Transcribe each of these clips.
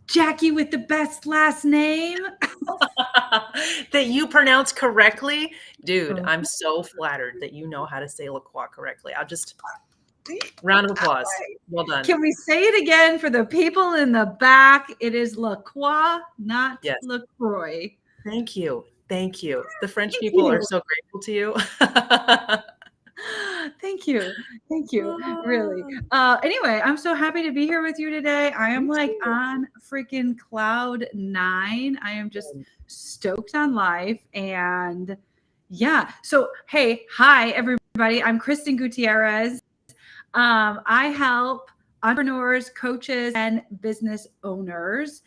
Jackie with the best last name. That you pronounce correctly. Dude, I'm so flattered that you know how to say LaCroix correctly. I'll just round of applause. Well done. Can we say it again for the people in the back? It is LaCroix, not Yes. LaCroix. Thank you. Thank you. The French people are so grateful to you. Thank you. Thank you. Really. Anyway, I'm so happy to be here with you today. I am like on freaking cloud 9. I am just stoked on life. And yeah. So, hey, hi, everybody. I'm Kristen Gutierrez. I help entrepreneurs, coaches, and business owners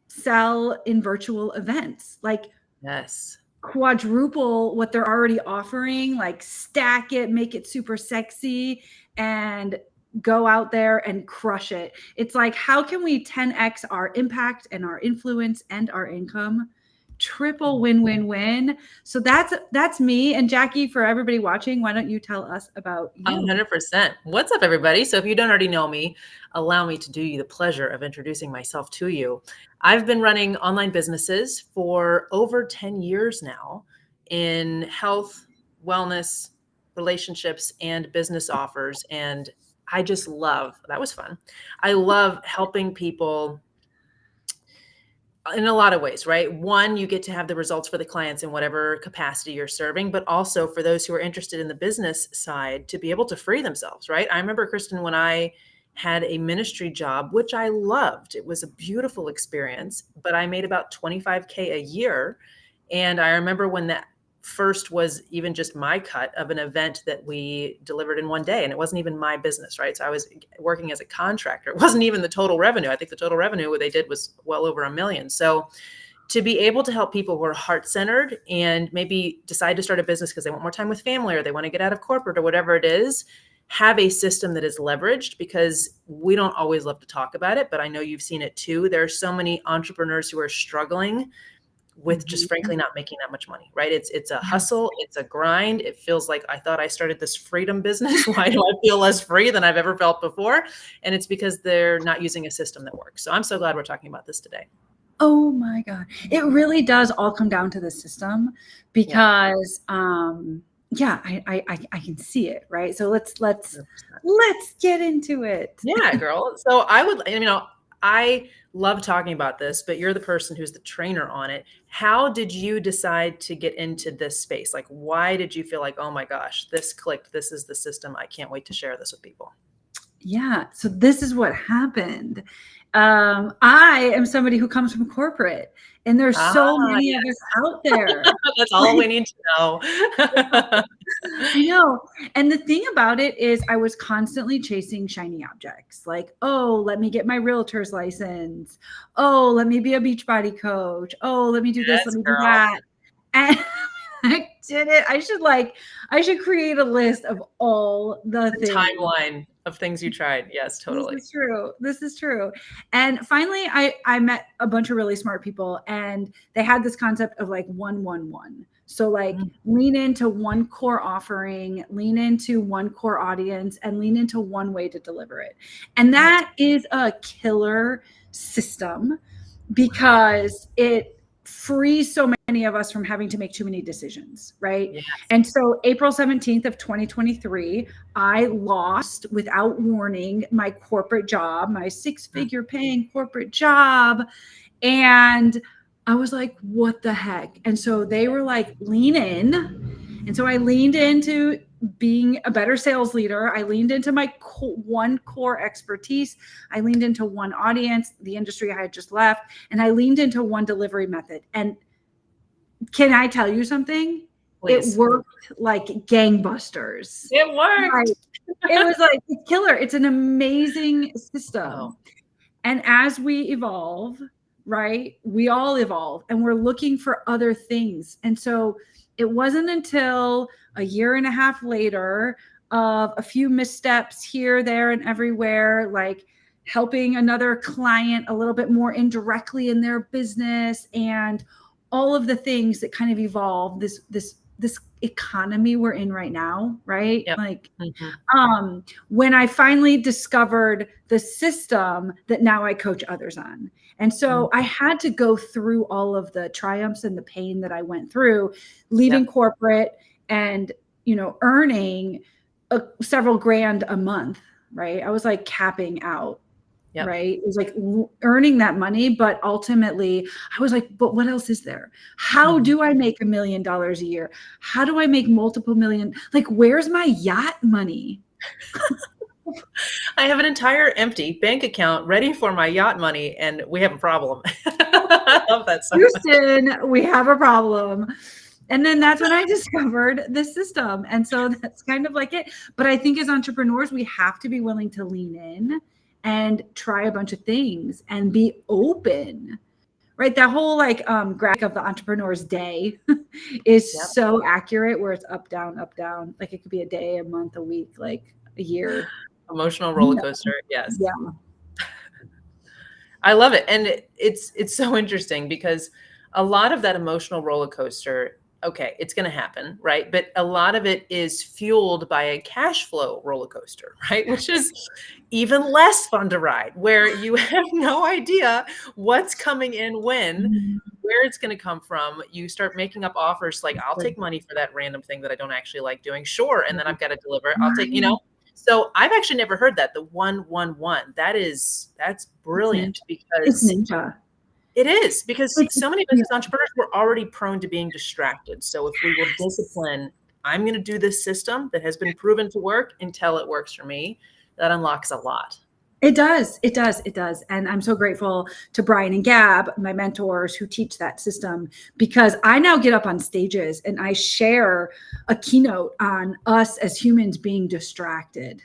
sell in virtual events. Like, yes, quadruple what they're already offering, like stack it, make it super sexy, and go out there and crush it. It's like, how can we 10x our impact and our influence and our income? Triple win-win-win. So that's me. And Jackie, for everybody watching, why don't you tell us about you? 100%. What's up, everybody? So if you don't already know me, allow me to do you the pleasure of introducing myself to you. I've been running online businesses for over 10 years now in health, wellness, relationships, and business offers. And I just love, that was fun. I love helping people in a lot of ways, right? One, you get to have the results for the clients in whatever capacity you're serving, but also for those who are interested in the business side to be able to free themselves, right? I remember, Kristen, when I had a ministry job, which I loved, it was a beautiful experience, but I made about 25K a year. And I remember when that first was even just my cut of an event that we delivered in one day, and it wasn't even my business, right? So I was working as a contractor. It wasn't even the total revenue. I think the total revenue what they did was well over $1 million. So to be able to help people who are heart-centered and maybe decide to start a business because they want more time with family or they want to get out of corporate or whatever it is, have a system that is leveraged, because we don't always love to talk about it, but I know you've seen it too. There are so many entrepreneurs who are struggling with just frankly not making that much money, right? It's a hustle, it's a grind. It feels like, I thought I started this freedom business. Why do I feel less free than I've ever felt before? And it's because they're not using a system that works. So I'm so glad we're talking about this today. Oh my God. It really does all come down to the system, because I can see it, right? So let's get into it. Yeah, girl. So I love talking about this, but you're the person who's the trainer on it. How did you decide to get into this space? Like, why did you feel like, oh my gosh, this clicked, this is the system, I can't wait to share this with people? Yeah. So this is what happened. I am somebody who comes from corporate, and there's so many of us out there. That's all we need to know. I know. And the thing about it is, I was constantly chasing shiny objects. Like, oh, let me get my realtor's license. Oh, let me be a Beachbody coach. Oh, let me do this. Let me do that. And I did it. I should create a list of all the things. Timeline of things you tried. Yes, totally. This is true. This is true. And finally, I met a bunch of really smart people, and they had this concept of like 1-1-1. So like lean into one core offering, lean into one core audience, and lean into one way to deliver it. And that is a killer system, because it frees so many of us from having to make too many decisions, right? Yes. And so April 17th of 2023, I lost without warning my corporate job, my 6-figure paying corporate job. And I was like, what the heck? And so they were like, lean in. And so I leaned into being a better sales leader. I leaned into my one core expertise. I leaned into one audience, the industry I had just left, and I leaned into one delivery method. And can I tell you something? Please. It worked like gangbusters. It worked. It was like, it's killer. It's an amazing system. Oh. And as we evolve, right, we all evolve, and we're looking for other things. And so it wasn't until a year and a half later of a few missteps here, there, and everywhere, like helping another client a little bit more indirectly in their business, and all of the things that kind of evolved, this this economy we're in right now, right? Yep. Like, Mm-hmm. when I finally discovered the system that now I coach others on. And so I had to go through all of the triumphs and the pain that I went through, leaving Yep. corporate and, earning several grand a month, right? I was like capping out. Yep. Right. It was like earning that money. But ultimately, I was like, but what else is there? How do I make $1 million a year? How do I make multiple million? Like, where's my yacht money? I have an entire empty bank account ready for my yacht money, and we have a problem. I love that so much. Houston, we have a problem. And then that's when I discovered this system. And so that's kind of like it. But I think as entrepreneurs, we have to be willing to lean in and try a bunch of things and be open. Right. That whole like graphic of the entrepreneur's day is Yep. so accurate, where it's up, down, up, down. Like it could be a day, a month, a week, like a year. Emotional roller coaster. Yes. Yeah. I love it. And it's so interesting because a lot of that emotional roller coaster, okay, it's going to happen, right? But a lot of it is fueled by a cash flow roller coaster, right? Which is even less fun to ride, where you have no idea what's coming in when, where it's going to come from. You start making up offers like, I'll take money for that random thing that I don't actually like doing. Sure. And then I've got to deliver. I'll take, So I've actually never heard that, the 111. That's brilliant because it's ninja. It is, because so many business entrepreneurs were already prone to being distracted. So if we will discipline, I'm going to do this system that has been proven to work until it works for me, that unlocks a lot. It does. It does. It does. And I'm so grateful to Brian and Gab, my mentors who teach that system, because I now get up on stages and I share a keynote on us as humans being distracted.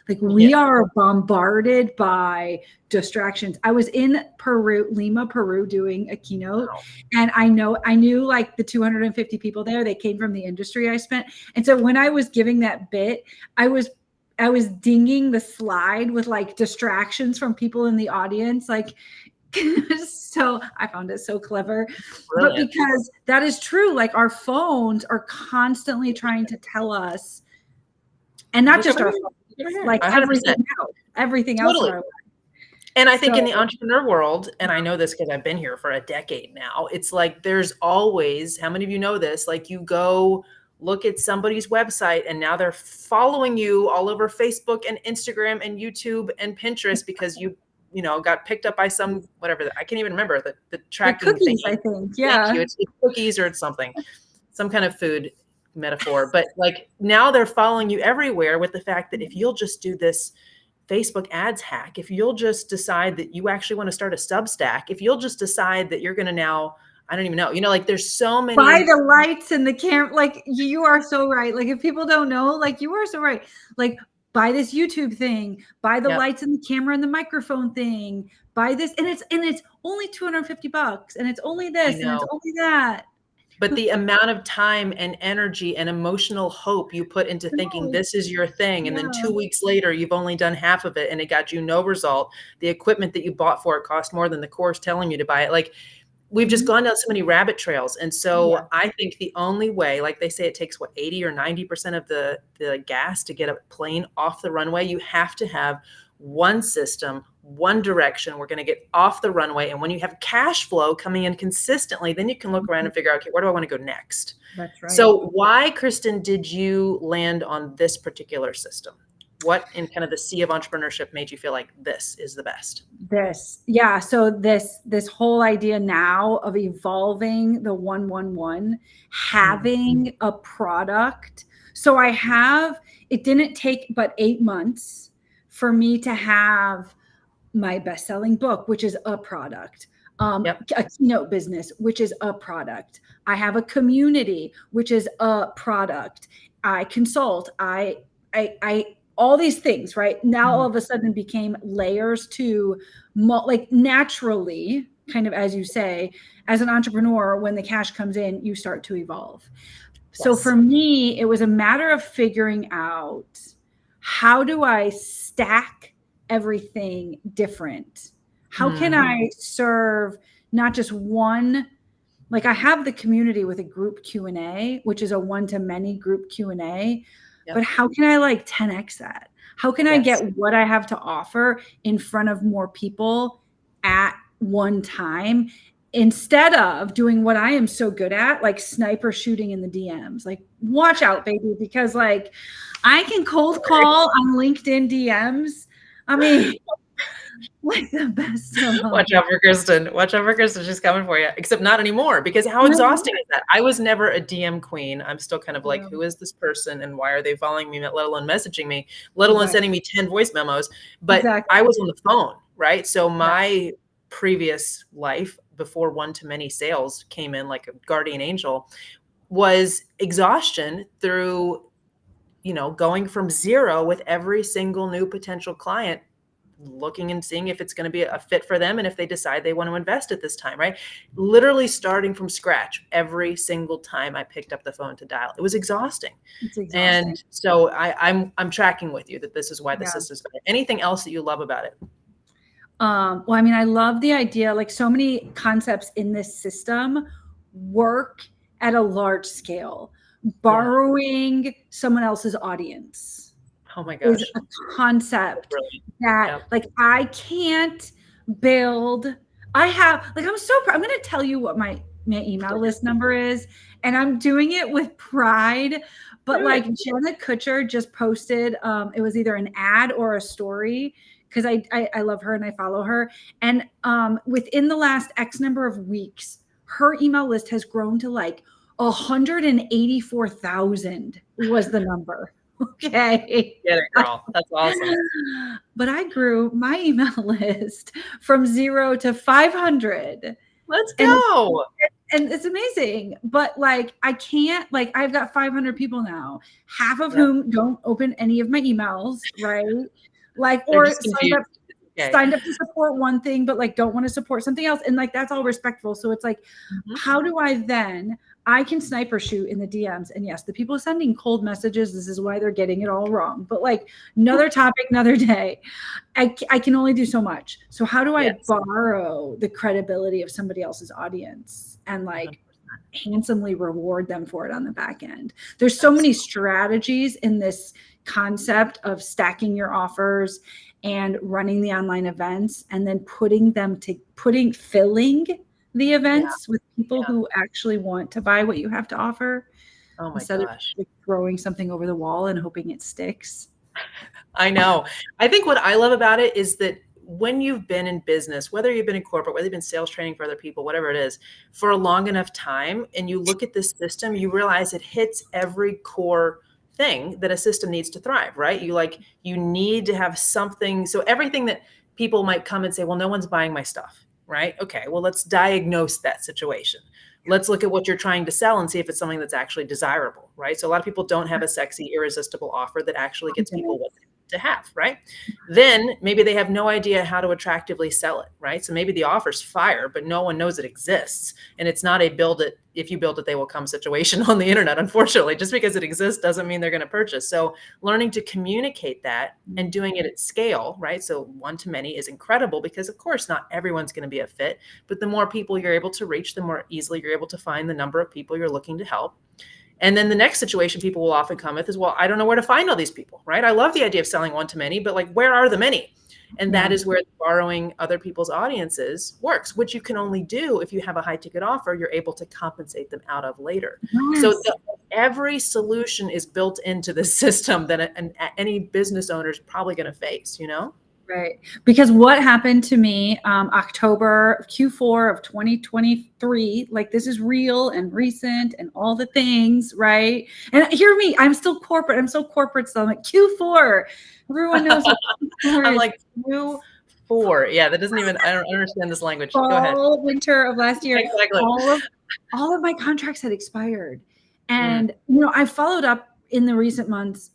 Like we are bombarded by distractions. I was in Peru, Lima, Peru, doing a keynote. Wow. And I knew like the 250 people there, they came from the industry I spent. And so when I was giving that bit, I was dinging the slide with like distractions from people in the audience. Like, so I found it so clever. Brilliant. But because that is true, like our phones are constantly trying to tell us, and not just our phones, like 100%. everything else in our life. And I think in the entrepreneur world, and I know this because I've been here for a decade now, it's like there's always, how many of you know this? Like you go look at somebody's website and now they're following you all over Facebook and Instagram and YouTube and Pinterest because you got picked up by some, whatever, I can't even remember the tracking cookies, thing. I think. Yeah. It's cookies or it's something, some kind of food metaphor. But like now they're following you everywhere with the fact that if you'll just do this Facebook ads hack, if you'll just decide that you actually want to start a Substack, if you'll just decide that you're going to now, I don't even know, like there's so many. Buy the lights and the camera. Like you are so right. Like if people don't know, like you are so right. Like buy this YouTube thing, buy the lights and the camera and the microphone thing, buy this. And it's only $250 and it's only this and it's only that. But the amount of time and energy and emotional hope you put into thinking this is your thing. And then 2 weeks later, you've only done half of it and it got you no result. The equipment that you bought for it cost more than the course telling you to buy it. Like we've just gone down so many rabbit trails. And so I think the only way, like they say, it takes 80 or 90% of the gas to get a plane off the runway. You have to have one system, one direction. We're going to get off the runway. And when you have cash flow coming in consistently, then you can look around and figure out, okay, where do I want to go next? That's right. So why, Kristen, did you land on this particular system? What in kind of the sea of entrepreneurship made you feel like this is the best? So this whole idea now of evolving the 111, having a product. So it didn't take but 8 months for me to have my best-selling book, which is a product, a keynote business, which is a product. I have a community, which is a product. I consult. I all these things, right? Now all of a sudden became layers to like naturally, kind of as you say, as an entrepreneur, when the cash comes in, you start to evolve. Yes. So for me, it was a matter of figuring out, how do I stack everything different? How can I serve not just one Like I have the community with a group Q&A, which is a one-to-many group Q&A, Yep. but how can I like 10x that? How can I Yes. get what I have to offer in front of more people at one time instead of doing what I am so good at, like sniper shooting in the DMs? Like, watch out, baby, because like I can cold call on LinkedIn DMs. I mean, like the best of Watch out for Kristen. Watch out for Kristen. She's coming for you. Except not anymore, because how exhausting is that? I was never a DM queen. I'm still kind of like, who is this person and why are they following me, let alone messaging me, let alone sending me 10 voice memos. But I was on the phone, right? So my previous life before one-to-many sales came in like a guardian angel was exhaustion through, going from zero with every single new potential client, looking and seeing if it's going to be a fit for them and if they decide they want to invest at this time, right? Literally starting from scratch every single time I picked up the phone to dial. It was exhausting. It's exhausting. And so I'm tracking with you that this is why the system's better. Anything else that you love about it? Well, I mean, I love the idea, like so many concepts in this system work at a large scale. Borrowing someone else's audience. Oh my gosh. Is a concept that like I can't build. I'm so proud. I'm going to tell you what my email list number is, and I'm doing it with pride. But like Jenna Kutcher just posted, it was either an ad or a story, because I love her and I follow her. And within the last X number of weeks, her email list has grown to like 184,000 was the number. Okay. Get it, girl. That's awesome. But I grew my email list from 0 to 500. Let's go. And it's amazing. But like, I can't, like, I've got 500 people now, half of whom don't open any of my emails, right? Like, or signed up to support one thing, but like don't want to support something else. And like, that's all respectful. So it's like, how do I can sniper shoot in the DMs. And yes, the people sending cold messages, this is why they're getting it all wrong. But like another topic, another day. I can only do so much. So how do I borrow the credibility of somebody else's audience and like handsomely reward them for it on the back end? There's so many strategies in this concept of stacking your offers and running the online events and then filling the events with people who actually want to buy what you have to offer. Oh my instead gosh. of throwing something over the wall and hoping it sticks. I know. I think what I love about it is that when you've been in business, whether you've been in corporate, whether you've been sales training for other people, whatever it is, for a long enough time, and you look at this system, you realize it hits every core thing that a system needs to thrive, right? You need to have something. So everything that people might come and say, well, no one's buying my stuff, right? Okay, well, let's diagnose that situation. Let's look at what you're trying to sell and see if it's something that's actually desirable, right? So a lot of people don't have a sexy, irresistible offer that actually gets people what they need to have, right? Then maybe they have no idea how to attractively sell it, right? So maybe the offer's fire, but no one knows it exists. And it's not a build it, if you build it, they will come situation on the internet. Unfortunately, just because it exists doesn't mean they're going to purchase. So learning to communicate that and doing it at scale, right? So one-to-many is incredible because of course, not everyone's going to be a fit, but the more people you're able to reach, the more easily you're able to find the number of people you're looking to help. And then the next situation people will often come with is, well, I don't know where to find all these people, right? I love the idea of selling one-to-many, but like, where are the many? And that is where borrowing other people's audiences works, which you can only do if you have a high ticket offer you're able to compensate them out of later. Yes. So every solution is built into the system that any business owner is probably going to face, Right. Because what happened to me, October Q4 of 2023, like this is real and recent and all the things, right? And hear me, I'm still corporate. I'm so corporate still. I'm like Q4. Everyone knows what Q4 I'm like Q4. Yeah, that doesn't even, I don't understand this language. Go ahead. Winter of last year. Exactly. All of my contracts had expired. And, I followed up in the recent month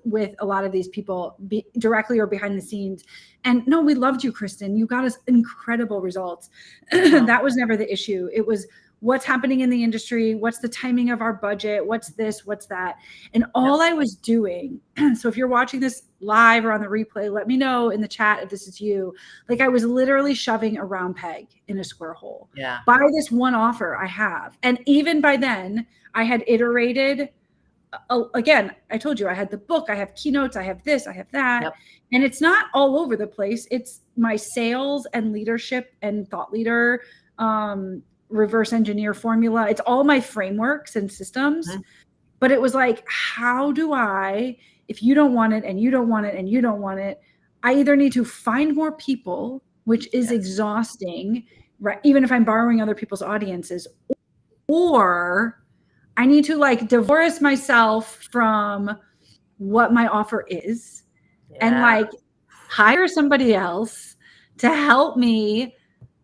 with a lot of these people directly or behind the scenes. And no, we loved you, Kristen. You got us incredible results. That was never the issue. It was what's happening in the industry, what's the timing of our budget, what's this, what's that. And all I was doing, so if you're watching this live or on the replay, let me know in the chat if this is you. Like I was literally shoving a round peg in a square hole. Yeah. By this one offer I have. And even by then I had iterated. Again, I told you I had the book, I have keynotes, I have this, I have that. Yep. And it's not all over the place. It's my sales and leadership and thought leader reverse engineer formula. It's all my frameworks and systems. Mm-hmm. But it was like, how do I, if you don't want it and you don't want it and you don't want it, I either need to find more people, which is exhausting, right? Even if I'm borrowing other people's audiences, or I need to like divorce myself from what my offer is and like hire somebody else to help me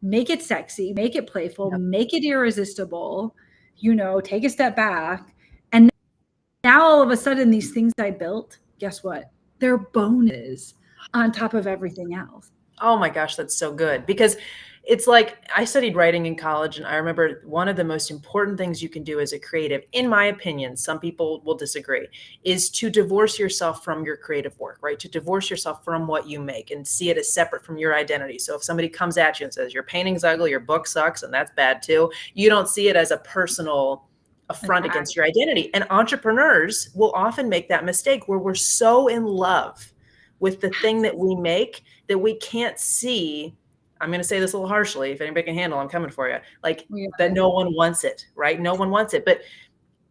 make it sexy, make it playful, make it irresistible, you know, take a step back. And now all of a sudden these things I built, guess what? They're bonuses on top of everything else. Oh my gosh, that's so good. Because it's like, I studied writing in college, and I remember one of the most important things you can do as a creative, in my opinion, some people will disagree, is to divorce yourself from your creative work, right? To divorce yourself from what you make and see it as separate from your identity. So if somebody comes at you and says, your painting's ugly, your book sucks, and that's bad too, you don't see it as a personal affront against your identity. And entrepreneurs will often make that mistake where we're so in love with the thing that we make that we can't see. I'm going to say this a little harshly. If anybody can handle, I'm coming for you. Like that no one wants it, right? No one wants it, but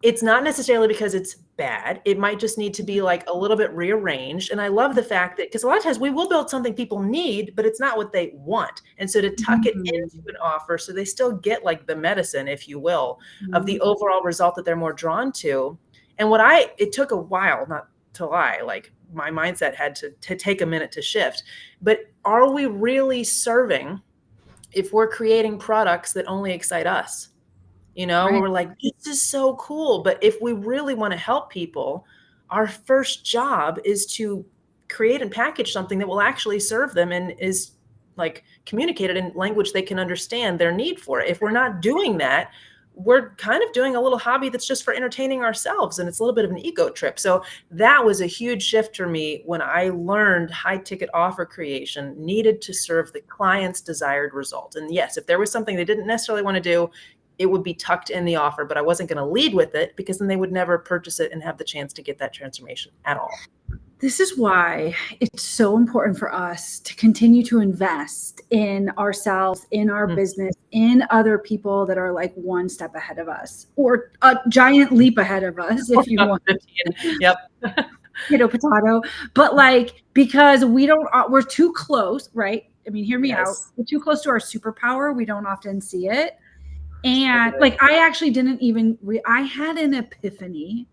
it's not necessarily because it's bad. It might just need to be like a little bit rearranged. And I love the fact that, because a lot of times we will build something people need, but it's not what they want. And so to tuck it into an offer so they still get like the medicine, if you will, of the overall result that they're more drawn to. And it took a while, not to lie, like my mindset had to take a minute to shift. But are we really serving if we're creating products that only excite us? You know, right. We're like, this is so cool. But if we really want to help people, our first job is to create and package something that will actually serve them and is like communicated in language they can understand their need for it. If we're not doing that, we're kind of doing a little hobby that's just for entertaining ourselves. And it's a little bit of an ego trip. So that was a huge shift for me when I learned high ticket offer creation needed to serve the client's desired result. And yes, if there was something they didn't necessarily want to do, it would be tucked in the offer, but I wasn't going to lead with it because then they would never purchase it and have the chance to get that transformation at all. This is why it's so important for us to continue to invest in ourselves, in our business, in other people that are like one step ahead of us or a giant leap ahead of us, if you want. Yep. Potato. But like, because we're too close, right? I mean, hear me out. We're too close to our superpower. We don't often see it. And like, I actually didn't even, I had an epiphany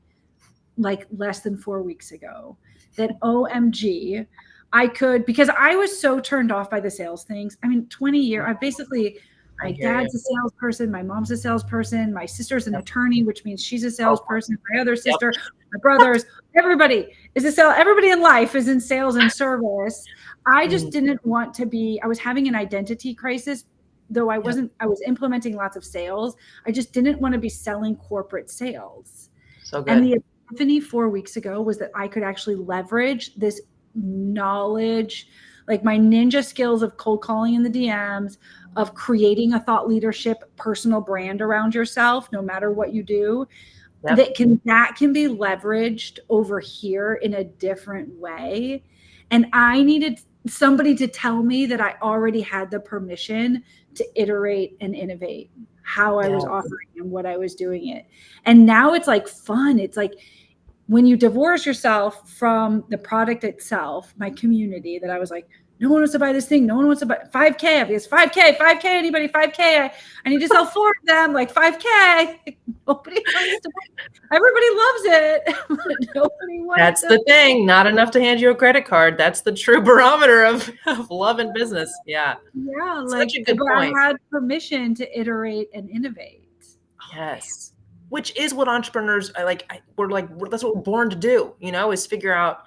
like less than 4 weeks ago that OMG, I could, because I was so turned off by the sales things. I mean, 20 years, my dad's a salesperson, my mom's a salesperson, my sister's an attorney, which means she's a salesperson, my other sister, my brothers, everybody is everybody in life is in sales and service. I just didn't want to be, I was having an identity crisis, though I was implementing lots of sales. I just didn't want to be selling corporate sales. So good. And the epiphany 4 weeks ago was that I could actually leverage this knowledge, like my ninja skills of cold calling in the DMs, of creating a thought leadership personal brand around yourself, no matter what you do, that can be leveraged over here in a different way. And I needed somebody to tell me that I already had the permission to iterate and innovate how I was offering and what I was doing it. And now it's like fun. It's like when you divorce yourself from the product itself, my community that I was like, no one wants to buy this thing. No one wants to buy 5K. Because 5K, anybody 5K. I need to sell 4 of them, like 5K. Nobody wants to buy. Everybody loves it. Nobody wants That's the thing. Not enough to hand you a credit card. That's the true barometer of love and business. Yeah. Yeah. Such a good point. I had permission to iterate and innovate. Yes. Which is what entrepreneurs that's what we're born to do, is figure out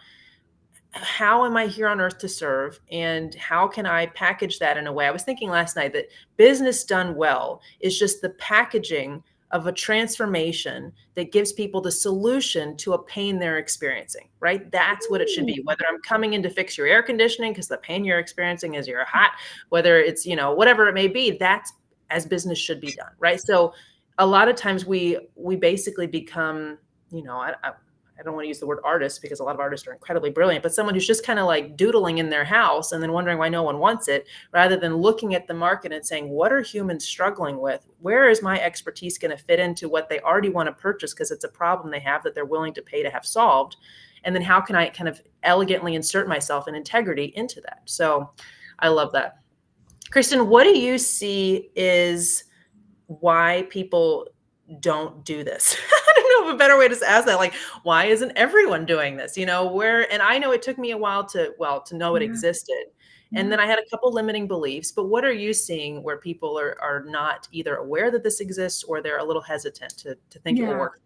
how am I here on earth to serve? And how can I package that in a way? I was thinking last night that business done well is just the packaging of a transformation that gives people the solution to a pain they're experiencing, right? That's what it should be. Whether I'm coming in to fix your air conditioning because the pain you're experiencing is you're hot, whether it's, whatever it may be, that's as business should be done, right? So a lot of times we basically become, I don't want to use the word artist because a lot of artists are incredibly brilliant, but someone who's just kind of like doodling in their house and then wondering why no one wants it, rather than looking at the market and saying, what are humans struggling with? Where is my expertise going to fit into what they already want to purchase because it's a problem they have that they're willing to pay to have solved? And then how can I kind of elegantly insert myself and integrity into that? So I love that. Kristen, what do you see is why people don't do this? I don't know of a better way to ask that. Like, why isn't everyone doing this? And I know it took me a while to know it existed. And then I had a couple limiting beliefs, but what are you seeing where people are not either aware that this exists or they're a little hesitant to think it will work?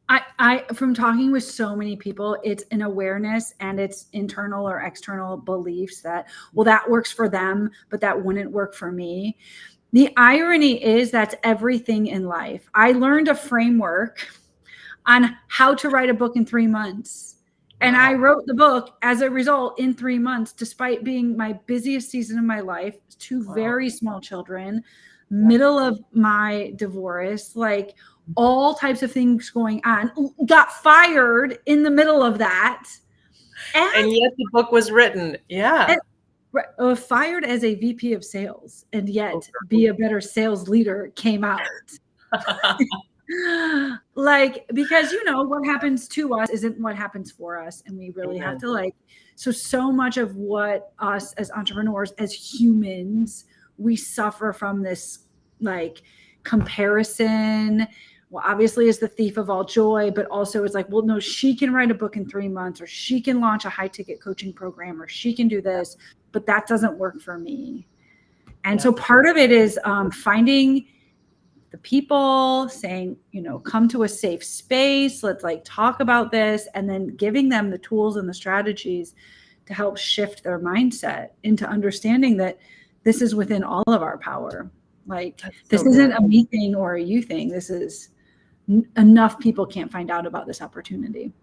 I from talking with so many people, it's an awareness and it's internal or external beliefs that, well, that works for them, but that wouldn't work for me. The irony is that's everything in life. I learned a framework on how to write a book in 3 months. And I wrote the book as a result in 3 months, despite being my busiest season of my life, 2 very small children, middle of my divorce, like all types of things going on, got fired in the middle of that. And yet the book was written. Yeah. Fired as a VP of sales, and yet be a better sales leader came out. Because what happens to us isn't what happens for us. And we really have to so much of what us as entrepreneurs, as humans, we suffer from this comparison. Well, obviously is the thief of all joy, but also it's like, well, no, she can write a book in 3 months, or she can launch a high ticket coaching program, or she can do this, but that doesn't work for me. And so part of it is finding the people, saying, come to a safe space. Let's talk about this, and then giving them the tools and the strategies to help shift their mindset into understanding that this is within all of our power. This isn't a me thing or a you thing. This is enough people can't find out about this opportunity.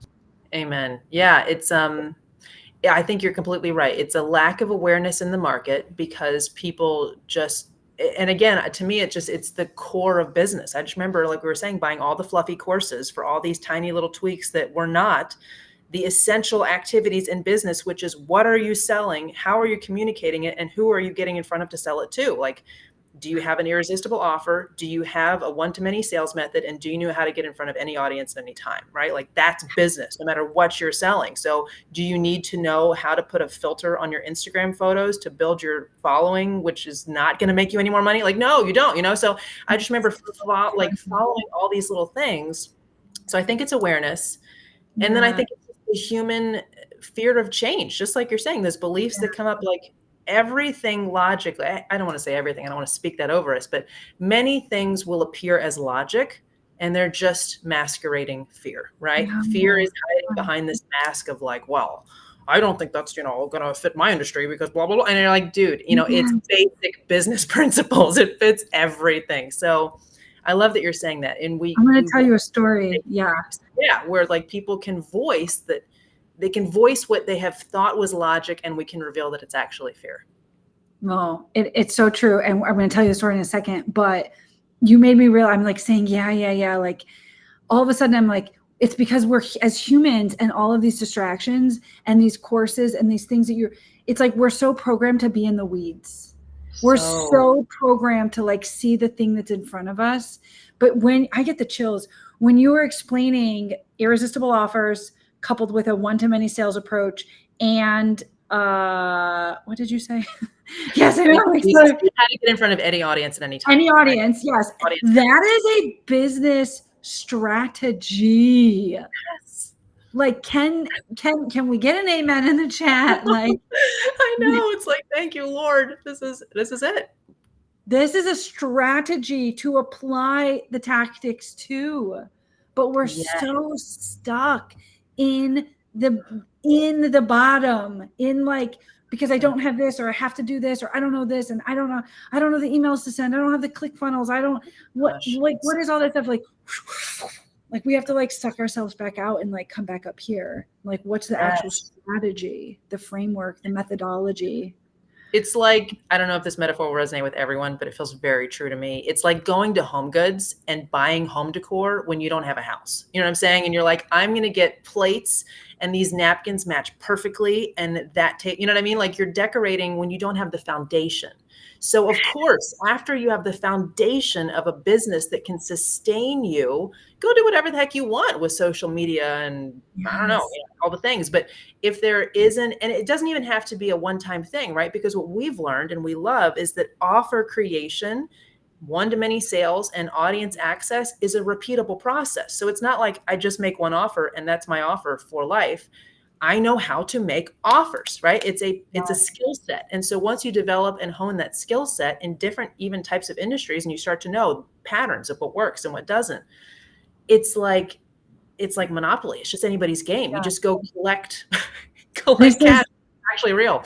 Amen. Yeah, it's I think you're completely right. It's a lack of awareness in the market because people just, and again, to me, it's the core of business. I just remember, like we were saying, buying all the fluffy courses for all these tiny little tweaks that were not the essential activities in business, which is, what are you selling? How are you communicating it? And who are you getting in front of to sell it to? Do you have an irresistible offer? Do you have a one-to-many sales method? And do you know how to get in front of any audience at any time, right? That's business, no matter what you're selling. So do you need to know how to put a filter on your Instagram photos to build your following, which is not going to make you any more money? No, you don't, So I just remember following all these little things. So I think it's awareness. And then I think it's the human fear of change, just like you're saying, those beliefs that come up, everything logically, I don't want to say everything, I don't want to speak that over us, but many things will appear as logic and they're just masquerading fear, right? Fear is hiding behind this mask of well, I don't think that's, going to fit my industry because blah, blah, blah. And you're like, dude, it's basic business principles. It fits everything. So I love that you're saying that. And I'm going to tell you a story. Yeah. Where people can voice that. They can voice what they have thought was logic, and we can reveal that it's actually fear. No, it's so true. And I'm going to tell you the story in a second, but you made me realize, I'm saying, yeah. All of a sudden I'm it's because we're, as humans, and all of these distractions and these courses and these things it's we're so programmed to be in the weeds. We're so programmed to see the thing that's in front of us. But when I get the chills, when you were explaining irresistible offers, coupled with a one-to-many sales approach, and what did you say? Yes, I know. How to get in front of any audience at any time. Any audience, right? Yes. That is a business strategy. Yes. Can we get an amen in the chat? I know. It's thank you, Lord. This is it. This is a strategy to apply the tactics to, but we're so stuck in the in the bottom, in like, because I don't have this, or I have to do this, or I don't know this, and I don't know the emails to send. I don't have the ClickFunnels. I don't, what is all that stuff? Like we have to like suck ourselves back out and like come back up here. Like, what's the actual strategy, the framework, the methodology? It's like, I don't know if this metaphor will resonate with everyone, but it feels very true to me. It's like going to Home Goods and buying home decor when you don't have a house. You know what I'm saying? And you're like, I'm going to get plates and these napkins match perfectly. And that you know what I mean? Like you're decorating when you don't have the foundation. So of course, after you have the foundation of a business that can sustain you, go do whatever the heck you want with social media and I don't know, all the things. But if there isn't, and it doesn't even have to be a one-time thing, right? Because what we've learned and we love is that offer creation, one-to-many sales, and audience access is a repeatable process. So it's not like I just make one offer and that's my offer for life. I know how to make offers, right? It's a skill set. And so once you develop and hone that skill set in different even types of industries, and you start to know patterns of what works and what doesn't, it's like Monopoly. It's just anybody's game. You just go collect cash. Actually real.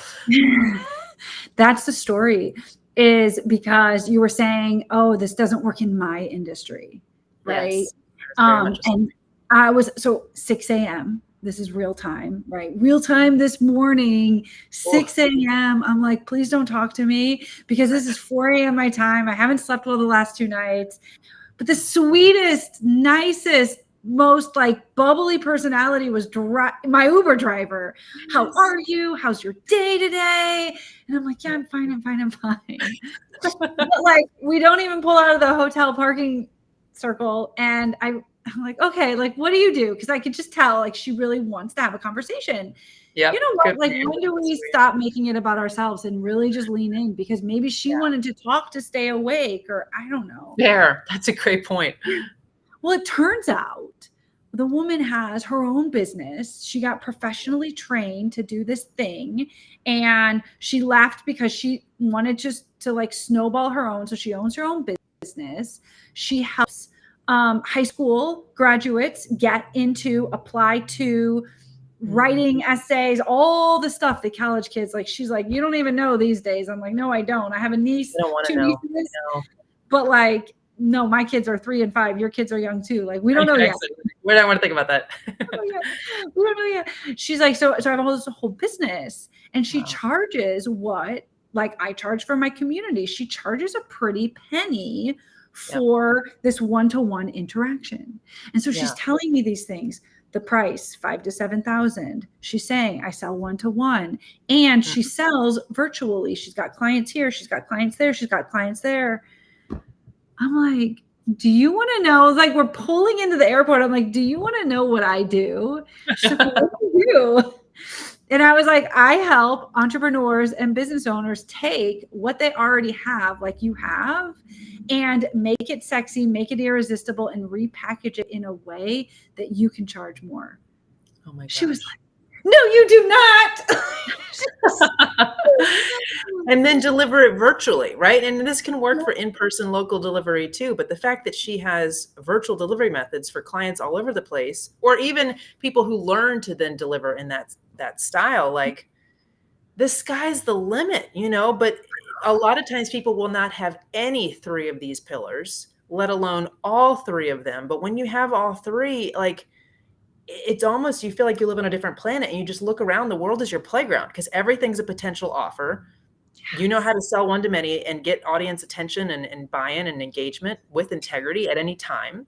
That's the story, is because you were saying, oh, this doesn't work in my industry, right? Yes, and I was, so 6 a.m. This is real time, right? Real time this morning, 6 a.m. I'm like, please don't talk to me because this is 4 a.m. my time. I haven't slept well the last 2 nights. But the sweetest, nicest, most like bubbly personality was my Uber driver. Yes. How are you? How's your day today? And I'm like, yeah, I'm fine. But like, we don't even pull out of the hotel parking circle. And I'm like, okay, like, what do you do? Because I could just tell, like, she really wants to have a conversation. Yeah. You know what? Like, when do we stop making it about ourselves and really just lean in? Because maybe she wanted to talk to stay awake, or I don't know. That's a great point. Well, it turns out the woman has her own business. She got professionally trained to do this thing, and she left because she wanted just to like snowball her own. So she owns her own business. She helps high school graduates apply to writing essays, all the stuff that college kids, like, she's like, you don't even know these days. I'm like, no, I don't. I have a niece, 2 nieces, but like, no, my kids are 3 and 5. Your kids are young too. Like, we don't know yet. We don't want to think about that. We don't know yet. She's like, so I have this whole business, and she charges what, like, I charge for my community. She charges a pretty penny for this one-to-one interaction. And so she's telling me these things. The price, $5,000 to $7,000. She's saying I sell one-to-one, and she sells virtually. She's got clients here. She's got clients there. She's got clients there. I'm like, do you want to know? Like, we're pulling into the airport. I'm like, do you want to know what I do? She's like, what do you do? And I was like, I help entrepreneurs and business owners take what they already have, like you have, and make it sexy, make it irresistible, and repackage it in a way that you can charge more. Oh my gosh. She was like, no, you do not. And then deliver it virtually, right? And this can work for in-person local delivery too. But the fact that she has virtual delivery methods for clients all over the place, or even people who learn to then deliver in that style, like, the sky's the limit, you know? But a lot of times people will not have any 3 of these pillars, let alone all 3 of them. But when you have all 3, like, it's almost, you feel like you live on a different planet, and you just look around, the world is your playground because everything's a potential offer. Yes. You know how to sell one-to-many and get audience attention and buy-in and engagement with integrity at any time.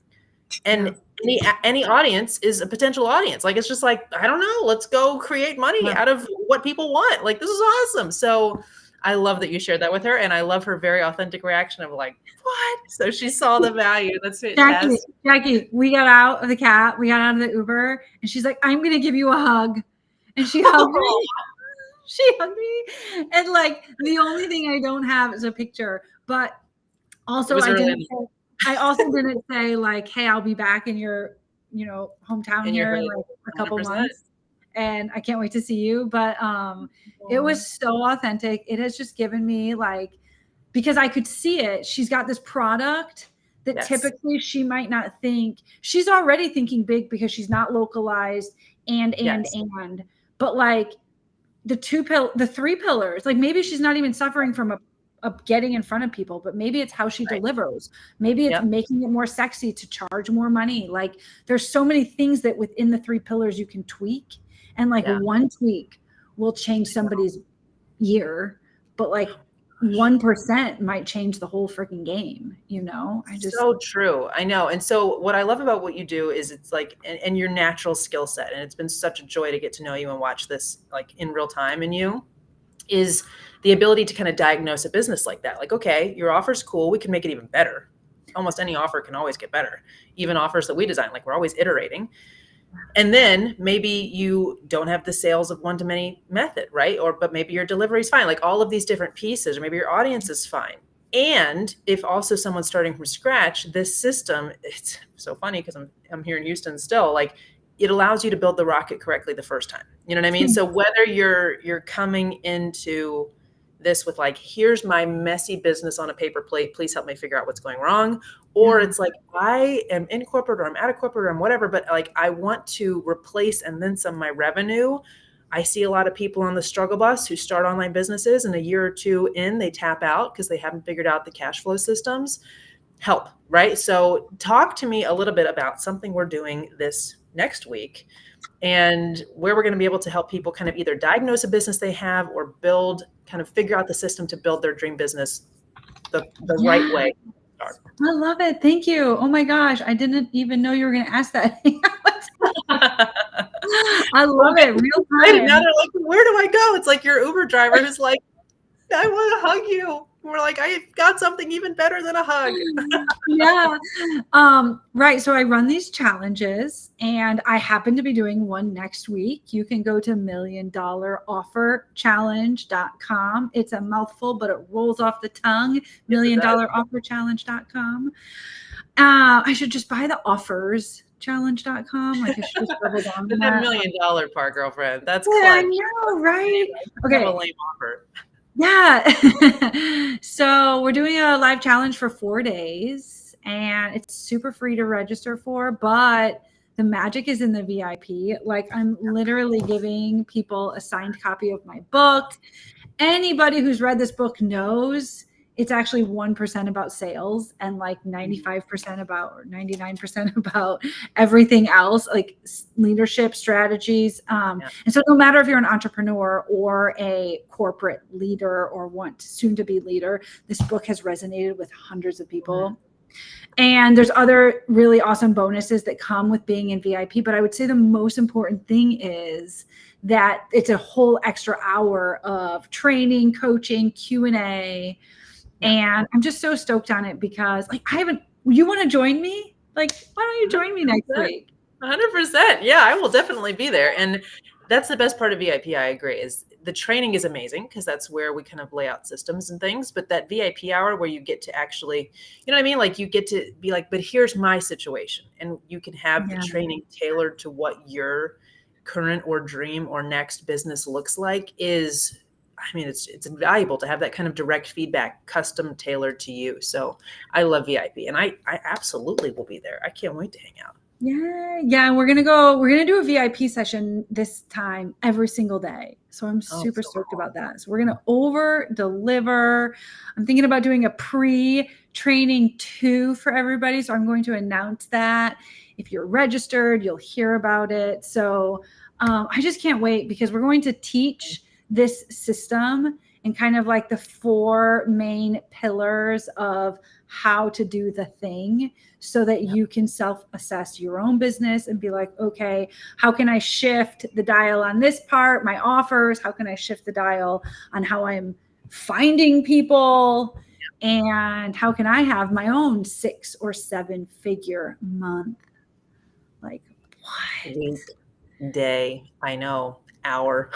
And any audience is a potential audience. Like, it's just like, I don't know, let's go create money out of what people want. Like, this is awesome. So I love that you shared that with her, and I love her very authentic reaction of like, what? So she saw the value. That's fantastic. Jackie, we got out of the cab, we got out of the Uber, and she's like, I'm going to give you a hug. And she hugged me. She hugged me. And like, the only thing I don't have is a picture, but also I also didn't say like, hey, I'll be back in your, hometown here in like a couple 100%. Months. And I can't wait to see you. But it was so authentic. It has just given me like, because I could see it. She's got this product that typically she might not think. She's already thinking big because she's not localized and. but like the three pillars, like maybe she's not even suffering from a getting in front of people, but maybe it's how she delivers. Maybe it's making it more sexy to charge more money. Like there's so many things that within the three pillars you can tweak, and like one tweak will change somebody's year, but like 1% might change the whole freaking game, you know? So true. I know. And so what I love about what you do is it's like, and your natural skill set, and it's been such a joy to get to know you and watch this like in real time in you, is the ability to kind of diagnose a business like that. Like, okay, your offer's cool. We can make it even better. Almost any offer can always get better. Even offers that we design, like we're always iterating. And then maybe you don't have the sales of one-to-many method, right? But maybe your delivery is fine, like all of these different pieces, or maybe your audience is fine. And if also someone's starting from scratch, this system, it's so funny because I'm here in Houston still, like it allows you to build the rocket correctly the first time. You know what I mean? So whether you're coming into this with like, here's my messy business on a paper plate, please help me figure out what's going wrong. Or it's like, I am in corporate, or I'm out of corporate, or I'm whatever, but like, I want to replace and then some of my revenue. I see a lot of people on the struggle bus who start online businesses and a year or two in, they tap out because they haven't figured out the cash flow systems. Help, right? So talk to me a little bit about something we're doing this next week and where we're going to be able to help people kind of either diagnose a business they have or kind of figure out the system to build their dream business the right way. I love it. Thank you. Oh my gosh. I didn't even know you were going to ask that. I love it. Real time. Now they're like, where do I go? It's like your Uber driver is like, I want to hug you. We're like, I've got something even better than a hug. Yeah. Right. So I run these challenges and I happen to be doing one next week. You can go to milliondollarofferchallenge.com. It's a mouthful, but it rolls off the tongue. milliondollarofferchallenge.com. I should just buy the offers challenge.com. Like I should just double down on that. $1 million part, girlfriend. That's I know, right? Okay. A lame offer. Yeah. So we're doing a live challenge for 4 days and it's super free to register for, but the magic is in the VIP. Like I'm literally giving people a signed copy of my book. Anybody who's read this book knows it's actually 1% about sales and like 95% about, or 99% about everything else, like leadership strategies. And so no matter if you're an entrepreneur or a corporate leader or want soon to be leader, this book has resonated with hundreds of people. And there's other really awesome bonuses that come with being in VIP. But I would say the most important thing is that it's a whole extra hour of training, coaching, Q&A. And I'm just so stoked on it because like you want to join me? Like, why don't you join me next week? 100%. Yeah, I will definitely be there. And that's the best part of VIP. I agree, is the training is amazing because that's where we kind of lay out systems and things. But that VIP hour where you get to actually, you know what I mean? Like you get to be like, but here's my situation. And you can have the training tailored to what your current or dream or next business looks like is, I mean, it's valuable to have that kind of direct feedback, custom tailored to you. So I love VIP and I absolutely will be there. I can't wait to hang out. Yeah. And we're going to do a VIP session this time every single day. So I'm super stoked about that. So we're going to over deliver. I'm thinking about doing a pre-training too for everybody. So I'm going to announce that. If you're registered, you'll hear about it. So I just can't wait because we're going to teach this system and kind of like the 4 main pillars of how to do the thing so that you can self-assess your own business and be like, okay, how can I shift the dial on this part, my offers? How can I shift the dial on how I'm finding people? And how can I have my own 6 or 7 figure month? Like what? Week, day, I know, hour.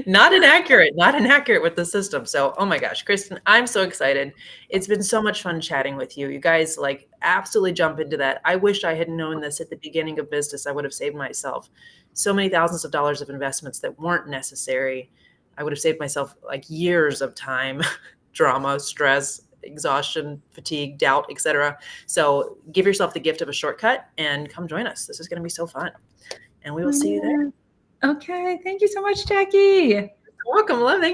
Not inaccurate with the system. So, oh my gosh, Kristen, I'm so excited. It's been so much fun chatting with you. You guys like absolutely jump into that. I wish I had known this at the beginning of business. I would have saved myself so many thousands of dollars of investments that weren't necessary. I would have saved myself like years of time, drama, stress, exhaustion, fatigue, doubt, etc. So give yourself the gift of a shortcut and come join us. This is going to be so fun. and we will see you there. Okay. Thank you so much, Jackie. Welcome, love. Thank you.